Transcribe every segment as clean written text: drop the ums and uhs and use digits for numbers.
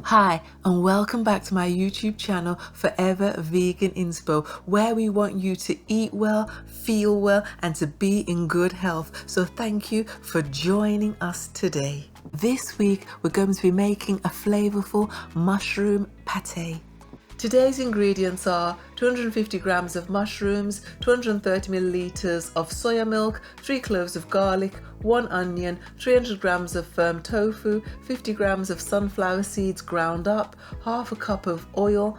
Hi and welcome back to my YouTube channel Forever Vegan Inspo, where we want you to eat well, feel well and to be in good health. So thank you for joining us today. This week we're going to be making a flavorful mushroom pate. Today's ingredients are 250 grams of mushrooms, 230 milliliters of soya milk, 3 cloves of garlic, 1 onion, 300 grams of firm tofu, 50 grams of sunflower seeds ground up, half a cup of oil,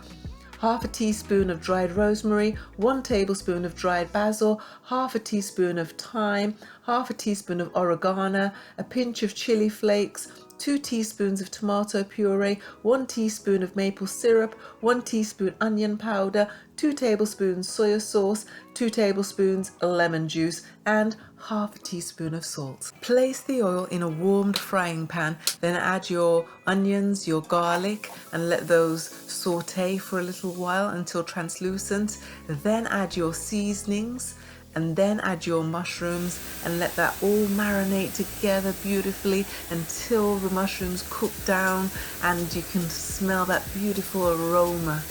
half a teaspoon of dried rosemary, 1 tablespoon of dried basil, half a teaspoon of thyme, half a teaspoon of oregano, a pinch of chili flakes, 2 teaspoons of tomato puree, 1 teaspoon of maple syrup, 1 teaspoon onion powder, 2 tablespoons soya sauce, 2 tablespoons lemon juice, and half a teaspoon of salt. Place the oil in a warmed frying pan, then add your onions, your garlic, and let those saute for a little while until translucent. Then add your seasonings, and then add your mushrooms and let that all marinate together beautifully until the mushrooms cook down and you can smell that beautiful aroma.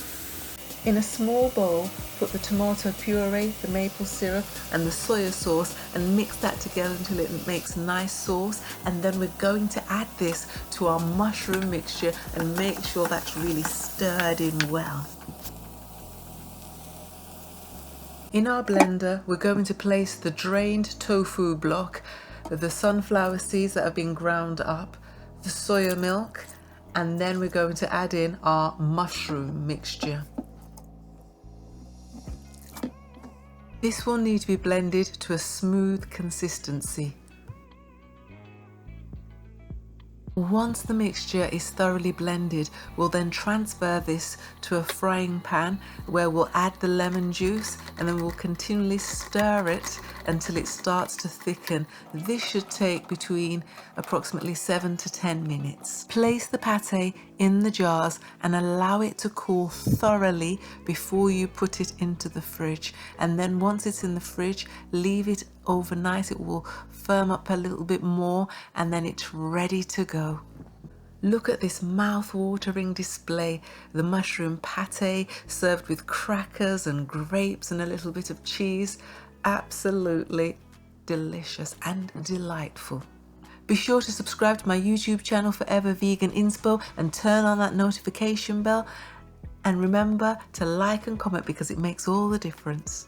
In a small bowl, put the tomato puree, the maple syrup and the soya sauce and mix that together until it makes a nice sauce, and then we're going to add this to our mushroom mixture and make sure that's really stirred in well. In our blender, we're going to place the drained tofu block, the sunflower seeds that have been ground up, the soya milk, and then we're going to add in our mushroom mixture. This will need to be blended to a smooth consistency. Once the mixture is thoroughly blended, we'll then transfer this to a frying pan where we'll add the lemon juice and then we'll continually stir it until it starts to thicken. This should take between approximately 7 to 10 minutes. Place the pate in the jars and allow it to cool thoroughly before you put it into the fridge. And then once it's in the fridge, leave it overnight. It will firm up a little bit more and then it's ready to go. Look at this mouth-watering display. The mushroom pate served with crackers and grapes and a little bit of cheese. Absolutely delicious and delightful. Be sure to subscribe to my YouTube channel Forever Vegan Inspo and turn on that notification bell. And remember to like and comment because it makes all the difference.